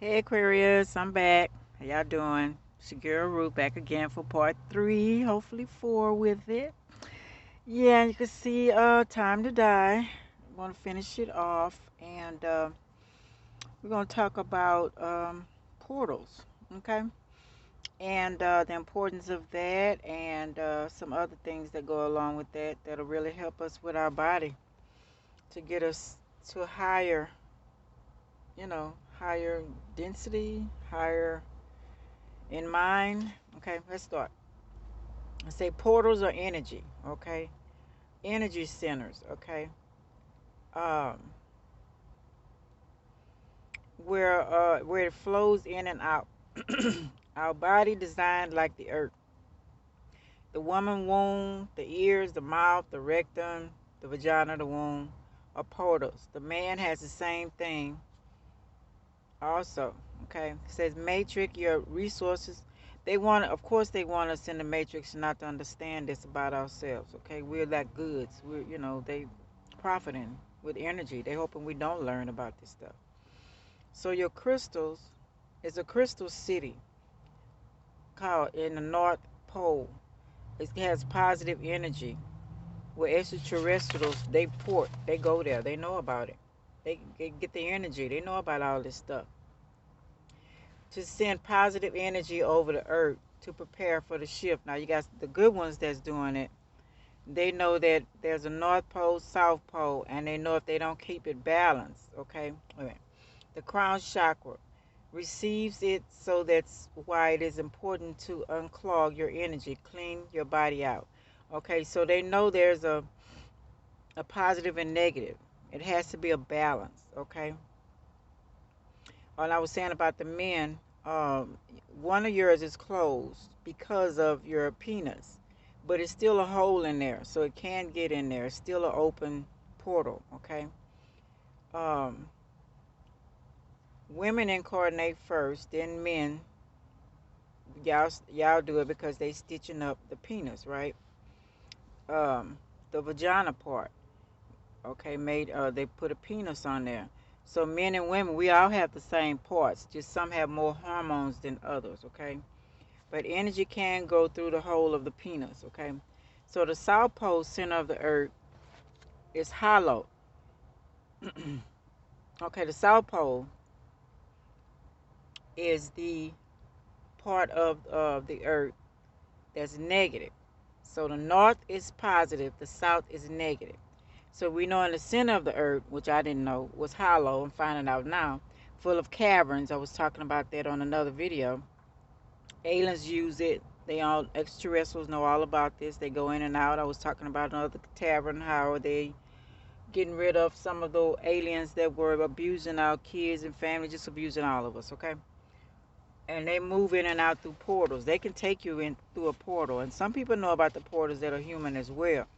Hey Aquarius, I'm back. How y'all doing? Shagira Root back again for part three, hopefully four with it. Yeah, you can see Time to Die. I'm gonna finish it off and we're gonna talk about portals, okay? And the importance of that and some other things that go along with that that'll really help us with our body to get us to a higher, higher density, higher in mind. Okay, let's start. I say portals are energy. Okay, energy centers. Okay, um, where it flows in and out. Our body designed like the earth. The woman womb, the ears, the mouth, the rectum, the vagina, the womb are portals. The man has the same thing also. Okay, it says matrix your resources. They want, of course, they want us in the matrix not to understand this about ourselves. Okay, we're like goods. We're, they profiting with energy. They hoping we don't learn about this stuff. So your crystals is a crystal city called in the North Pole. It has positive energy. Where extraterrestrials, they go there. They know about it. They get the energy. They know about all this stuff. To send positive energy over the earth to prepare for the shift. Now you got the good ones that's doing it. They know that there's a North Pole, South Pole, and they know if they don't keep it balanced, okay? The crown chakra receives it, so that's why it is important to unclog your energy, clean your body out. Okay, so they know there's a positive and negative. It has to be a balance, okay? And I was saying about the men, one of yours is closed because of your penis, but it's still a hole in there, so it can get in there. It's still an open portal, okay? Um, Women incarnate first, then men. Y'all do it because they stitching up the penis, right? Um, the vagina part, okay, made they put a penis on there. So men and women, we all have the same parts, just some have more hormones than others, okay? But energy can go through the whole of the penis, okay? So the South Pole center of the earth is hollow. Okay, the South Pole is the part of the earth that's negative. So the north is positive, the south is negative. So we know in the center of the earth, which I didn't know was hollow, I'm finding out now, full of caverns. I was talking about that on another video. Aliens use it. They all extraterrestrials know all about this. They go in and out. I was talking about another tavern. How are they getting rid of some of the aliens that were abusing our kids and family, just abusing all of us, okay? And they move in and out through portals. They can take you in through a portal. And some people know about the portals that are human as well.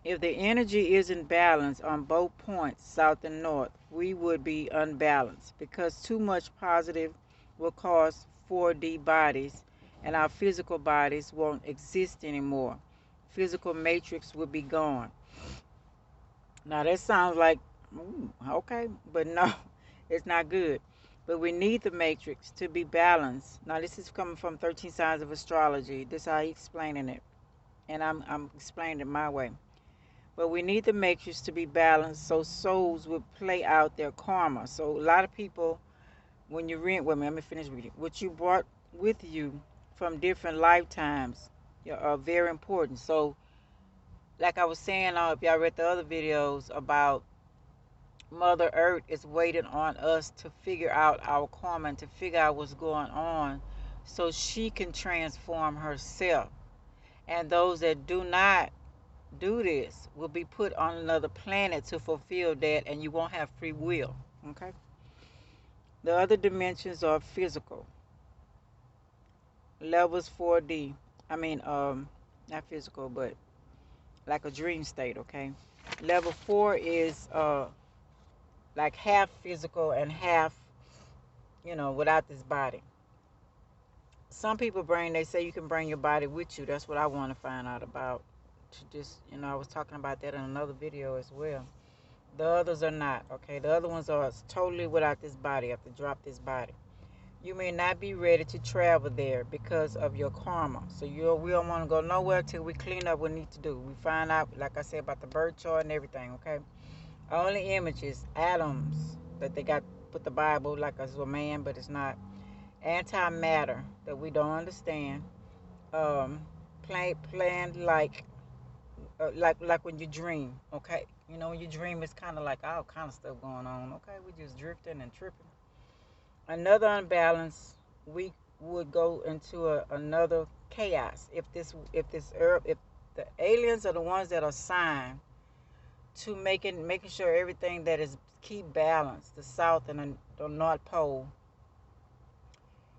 If the energy isn't balanced on both points, south and north, we would be unbalanced because too much positive will cause 4D bodies and our physical bodies won't exist anymore. Physical matrix will be gone. Now that sounds like, okay, but no, it's not good. But we need the matrix to be balanced. Now this is coming from 13 Signs of Astrology. This is how he's explaining it. And I'm explaining it my way. But we need the matrix to be balanced so souls will play out their karma. So a lot of people, when you read, well, let me finish reading. What you brought with you from different lifetimes are very important. So, like I was saying, if y'all read the other videos about Mother Earth is waiting on us to figure out our karma and to figure out what's going on so she can transform herself. And those that do not do this will be put on another planet to fulfill that, and you won't have free will. Okay. The other dimensions are physical. Levels 4D. I mean, not physical, but like a dream state. Okay. Level 4 is like half physical and half, without this body. Some people they say you can bring your body with you. That's what I want to find out about. To just, I was talking about that in another video as well. The others are not. Okay, the other ones are totally without this body. Have to drop this body. You may not be ready to travel there because of your karma. So we don't want to go nowhere till we clean up what we need to do. We find out, like I said, about the birth chart and everything. Okay, only images, atoms that they got put the Bible like as a man, but it's not. Antimatter that we don't understand. Um, planned like when you dream. Okay, you know when you dream, it's kind of like all kind of stuff going on. Okay, we just drifting and tripping. Another unbalance, we would go into another chaos if the aliens are the ones that are assigned to making sure everything that is keep balance, the south and the north pole.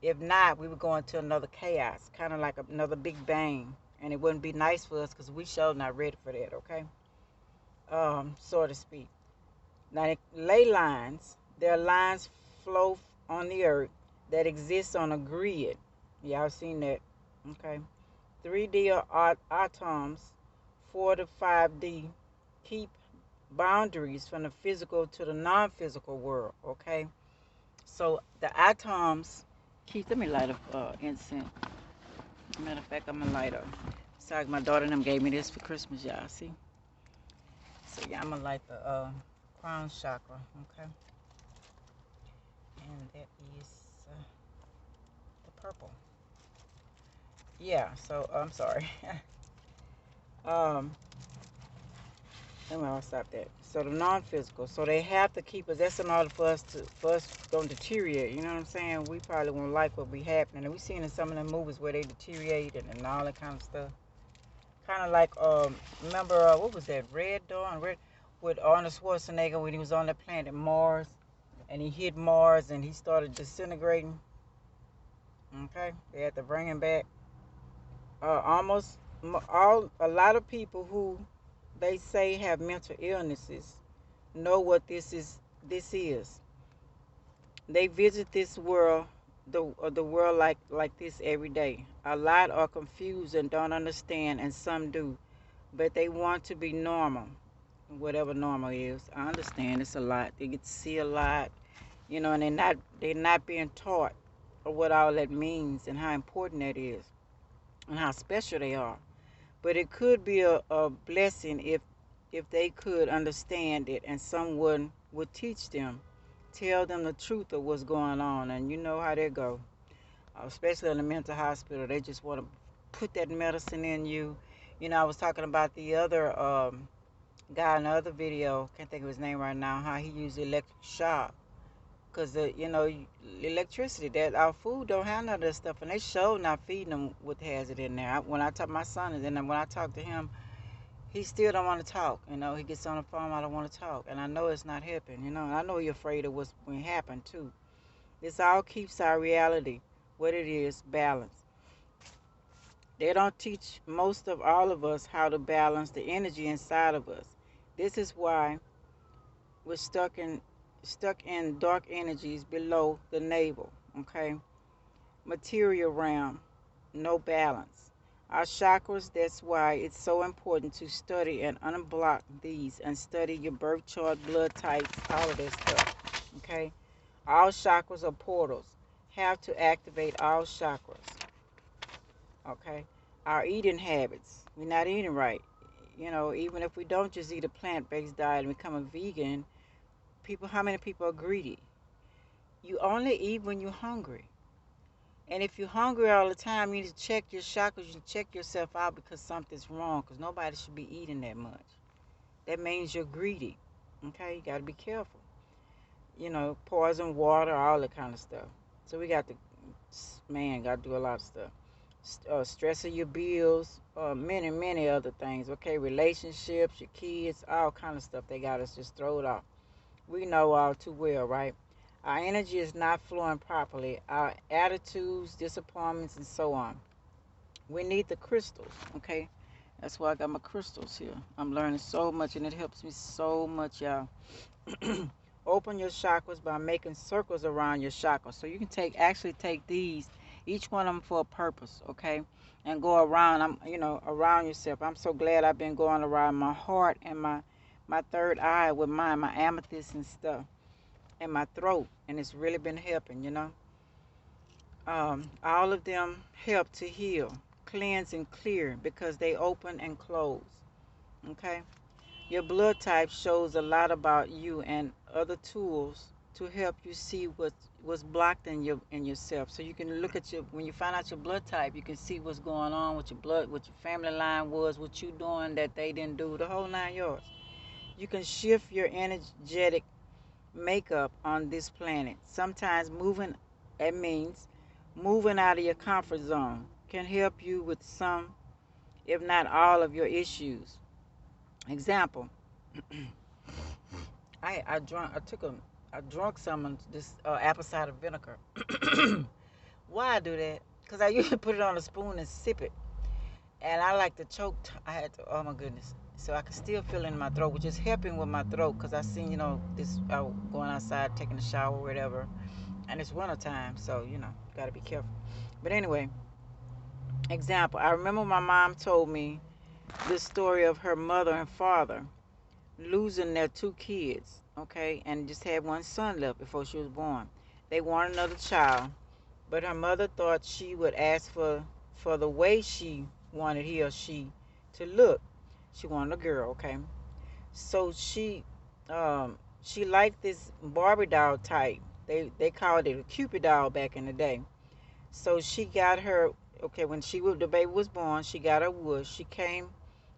If not, we would go into another chaos, kind of like another big bang, and it wouldn't be nice for us because we sure not ready for that. Okay, so to speak. Now, ley lines, there are lines flow on the earth that exist on a grid. Y'all seen that? Okay. 3D atoms, 4 to 5D, keep boundaries from the physical to the non-physical world. Okay. So the atoms keep. Let me light up incense. Matter of fact, I'm gonna light up. Sorry, my daughter and them gave me this for Christmas, y'all. See? So yeah, I'm gonna light the crown chakra. Okay. And that is the purple. Yeah, so I'm sorry. um, let me stop that. So the non-physical. So they have to keep us. That's in order for us don't deteriorate. You know what I'm saying? We probably won't like what be happening. And we seen in some of the movies where they deteriorate and all that kind of stuff. Kind of like remember what was that? Red Dawn, Red with Arnold Schwarzenegger when he was on the planet Mars, and he hit Mars and he started disintegrating. Okay, they had to bring him back. Almost all a lot of people who they say have mental illnesses know what this is. They visit this world, the world like this every day. A lot are confused and don't understand, and some do, but they want to be normal, whatever normal is. I understand it's a lot. They get to see a lot, and they're not being taught of what all that means and how important that is and how special they are. But it could be a blessing if they could understand it and someone would teach them, tell them the truth of what's going on. And you know how they go, especially in the mental hospital. They just want to put that medicine in you. I was talking about the other guy in the other video, can't think of his name right now, how he used electric shock. Because, electricity, that our food don't have none of that stuff. And they show not feeding them what has it in there. When I talk, my son is in there. When I talk to him, he still don't want to talk. He gets on the phone, I don't want to talk. And I know it's not helping, and I know you're afraid of what's going to happen, too. This all keeps our reality, what it is, balanced. They don't teach most of all of us how to balance the energy inside of us. This is why we're stuck in dark energies below the navel, okay? Material realm, no balance. Our chakras, that's why it's so important to study and unblock these and study your birth chart, blood types, all of that stuff, okay? All chakras are portals. Have to activate all chakras, okay? Our eating habits, we're not eating right. Even if we don't just eat a plant-based diet and become a vegan, how many people are greedy? You only eat when you're hungry. And if you're hungry all the time, you need to check your chakras. You check yourself out because something's wrong. Because nobody should be eating that much. That means you're greedy. Okay, you got to be careful. Poison water, all that kind of stuff. So we got got to do a lot of stuff. Stressing your bills, many, many other things. Okay, relationships, your kids, all kind of stuff. They got us just throw it off. We know all too well, right? Our energy is not flowing properly. Our attitudes, disappointments, and so on. We need the crystals, okay? That's why I got my crystals here. I'm learning so much, and it helps me so much, y'all. Open your chakras by making circles around your chakras. So you can actually take these, each one of them for a purpose, okay? And go around, around yourself. I'm so glad I've been going around my heart and my my third eye with mine, my amethyst and stuff, and my throat, and it's really been helping. All of them help to heal, cleanse, and clear because they open and close. Okay? Your blood type shows a lot about you and other tools to help you see what's blocked in yourself. So you can look at when you find out your blood type, you can see what's going on with your blood, what your family line was, what you doing that they didn't do, the whole 9 yards. You can shift your energetic makeup on this planet. Sometimes it means moving out of your comfort zone can help you with some, if not all, of your issues. Example, I drunk some of this apple cider vinegar. Why I do that? Because I usually put it on a spoon and sip it, and I like to choke. I had to. Oh my goodness! So I can still feel it in my throat, which is helping with my throat. Because I seen this going outside, taking a shower, or whatever, and it's winter time, so got to be careful. But anyway, example. I remember my mom told me the story of her mother and father losing their two kids, okay, and just had one son left before she was born. They wanted another child, but her mother thought she would ask for the way she wanted he or she to look. She wanted a girl, okay. So she liked this Barbie doll type. They called it a Cupid doll back in the day. So she got her, okay, when the baby was born, she got her wood. She came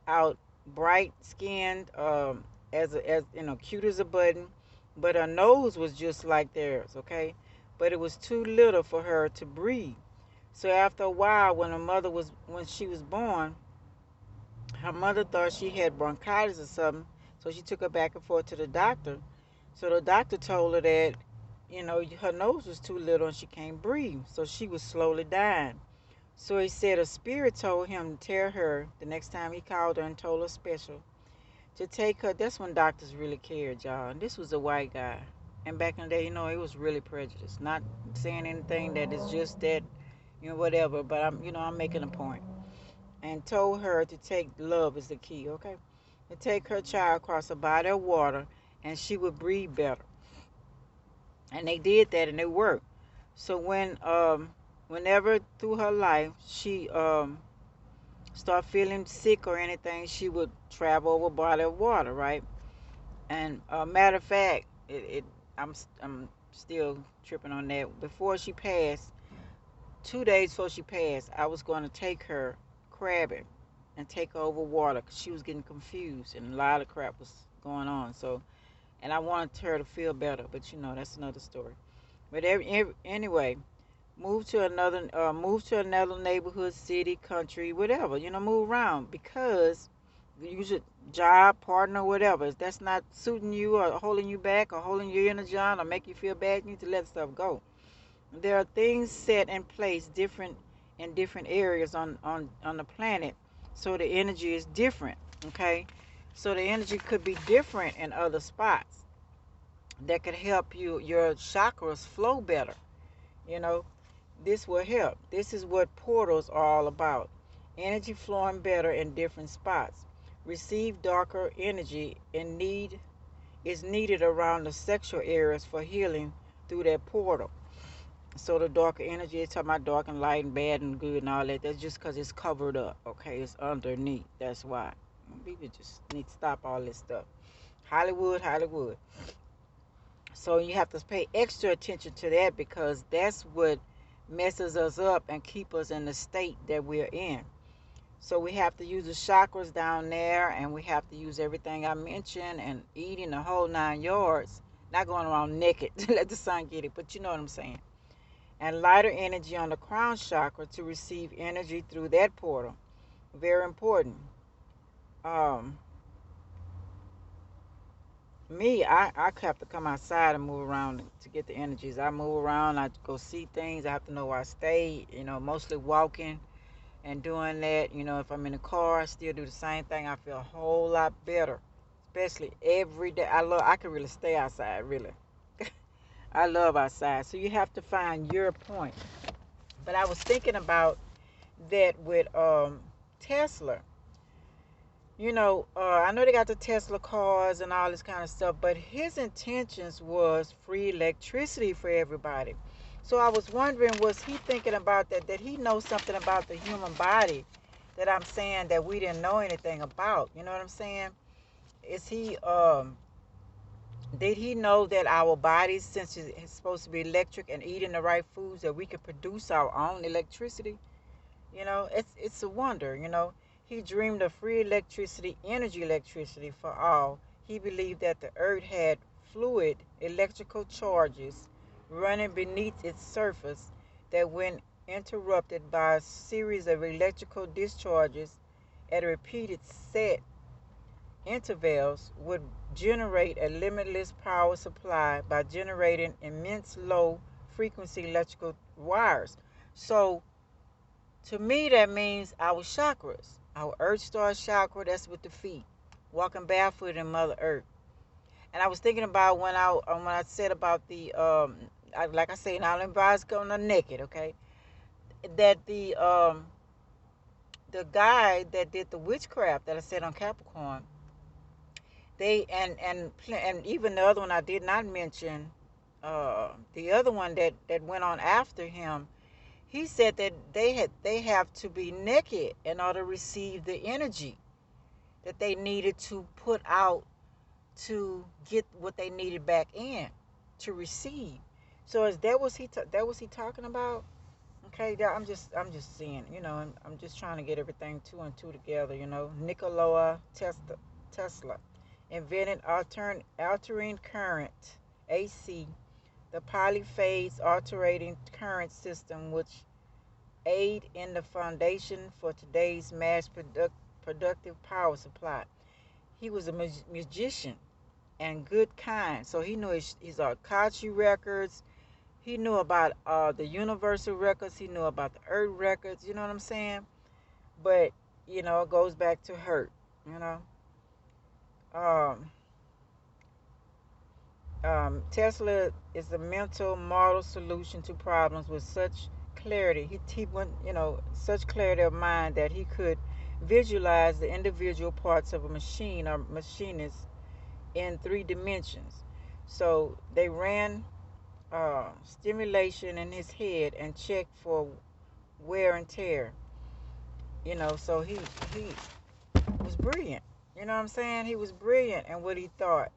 out bright skinned, as cute as a button, but her nose was just like theirs, okay, but it was too little for her to breathe. So after a while, when she was born, her mother thought she had bronchitis or something, so she took her back and forth to the doctor. So the doctor told her that her nose was too little and she can't breathe, so she was slowly dying. So he said a spirit told him to tell her the next time he called her and told her special to take her. That's when doctors really cared, y'all. And this was a white guy. And back in the day, it was really prejudiced. Not saying anything that is just that, whatever. But I'm making a point. And told her to take love is the key, okay? To take her child across a body of water, and she would breathe better. And they did that, and it worked. So whenever through her life she start feeling sick or anything, she would travel over a body of water, right? And matter of fact, I'm still tripping on that. Before she passed, 2 days before she passed, I was going to take her crabbing and take her over water because she was getting confused and a lot of crap was going on. So, and I wanted her to feel better, but that's another story. But anyway, move to another neighborhood, city, country, whatever. Move around because you should job, partner, whatever. If that's not suiting you or holding you back or holding you in a job or make you feel bad, you need to let stuff go. There are things set in place different in different areas on the planet, so the energy is different. Okay, so the energy could be different in other spots that could help your chakras flow better. You know, this will help. This is what portals are all about. Energy flowing better in different spots. Receive darker energy is needed around the sexual areas for healing through that portal. So the darker energy is talking about dark and light and bad and good and all that. That's just because it's covered up. Okay, it's underneath. That's why. People just need to stop all this stuff. Hollywood, Hollywood. So you have to pay extra attention to that because that's what messes us up and keep us in the state that we're in. So we have to use the chakras down there, and we have to use everything I mentioned and eating the whole 9 yards. Not going around naked to let the sun get it, but you know what I'm saying. And lighter energy on the crown chakra to receive energy through that portal. Very important. Um, I have to come outside and move around to get the energies. I move around, I go see things, I have to know where I stay, mostly walking and doing that. If I'm in the car, I still do the same thing. I feel a whole lot better, especially every day. I can really stay outside, really. I love outside. So you have to find your point. But I was thinking about that with Tesla. I know they got the Tesla cars and all this kind of stuff, but his intentions was free electricity for everybody. So I was wondering, was he thinking about that? Did he know something about the human body that I'm saying that we didn't know anything about? You know what I'm saying? Is he did he know that our bodies, since it's supposed to be electric and eating the right foods, that we could produce our own electricity? It's a wonder. He dreamed of free electricity, energy electricity for all. He believed that the earth had fluid electrical charges running beneath its surface that, when interrupted by a series of electrical discharges at repeated set intervals, would generate a limitless power supply by generating immense low frequency electrical wires. So to me, that means our chakras, our Earth Star chakra, that's with the feet, walking barefoot in Mother Earth. And I was thinking about when I said about like I say, not advised going on naked, okay? That the guy that did the witchcraft that I said on Capricorn, they and even the other one I did not mention, the other one that went on after him. He said that they have to be naked in order to receive the energy that they needed to put out to get what they needed back in to receive. So is that was he talking about? Okay, I'm just seeing, I'm just trying to get everything two and two together. Nikola Tesla invented altering current AC, the polyphase alternating current system, which aid in the foundation for today's productive power supply. He was a musician and good kind, so he knew his Akachi records. He knew about the universal records. He knew about the earth records. You know what I'm saying? But it goes back to hurt. You know, um, Tesla is a mental model solution to problems with such clarity. He went, such clarity of mind that he could visualize the individual parts of a machine or machinist in 3 dimensions. So they ran stimulation in his head and checked for wear and tear. So he was brilliant. You know what I'm saying? He was brilliant in what he thought.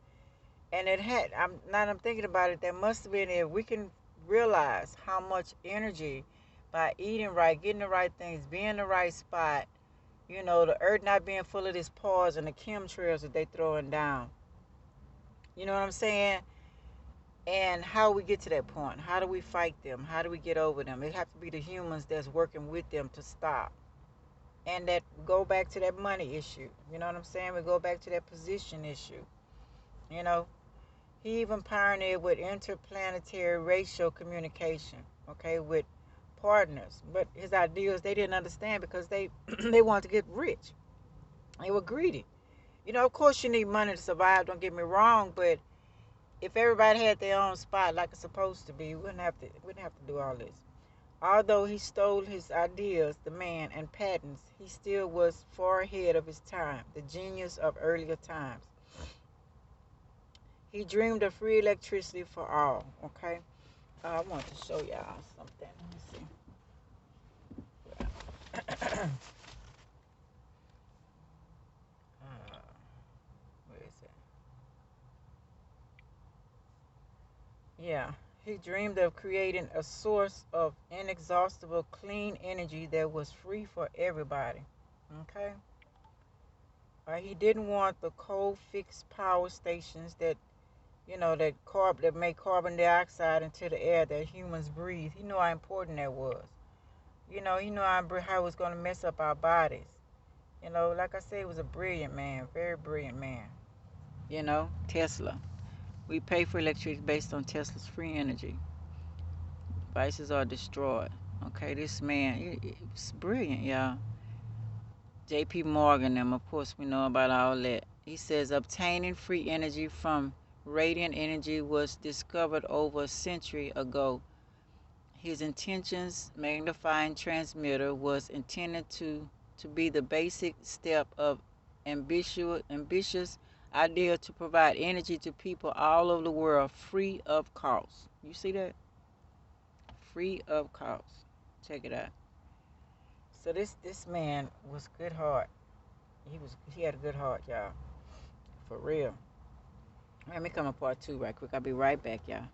And it had, I'm thinking about it, there must have been, if we can realize how much energy by eating right, getting the right things, being in the right spot, the earth not being full of this pause and the chemtrails that they throwing down. You know what I'm saying? And how we get to that point. How do we fight them? How do we get over them? It have to be the humans that's working with them to stop. And that go back to that money issue. You know what I'm saying? We go back to that position issue. You know, He even pioneered with interplanetary racial communication, okay, with partners. But his ideas they didn't understand because they they wanted to get rich. They were greedy. Of course you need money to survive, don't get me wrong, but if everybody had their own spot like it's supposed to be, we wouldn't have to do all this. Although he stole his ideas, the man, and patents, he still was far ahead of his time, the genius of earlier times. He dreamed of free electricity for all, okay? I want to show y'all something. Let me see. Where is it? Yeah. He dreamed of creating a source of inexhaustible clean energy that was free for everybody. Okay? He didn't want the coal fixed power stations that make carbon dioxide into the air that humans breathe. He knew how important that was. He knew how it was going to mess up our bodies. Like I said, he was a brilliant man, very brilliant man. Tesla. We pay for electricity based on Tesla's free energy. Vices are destroyed. Okay, this man, it's brilliant, y'all. J.P. Morgan, them, of course, we know about all that. He says obtaining free energy from radiant energy was discovered over a century ago. His intentions magnifying transmitter was intended to be the basic step of ambitious idea to provide energy to people all over the world free of cost. You see that? Free of cost. Check it out. So this man was good heart. He had a good heart, y'all. For real. Let me come on part two right quick. I'll be right back, y'all.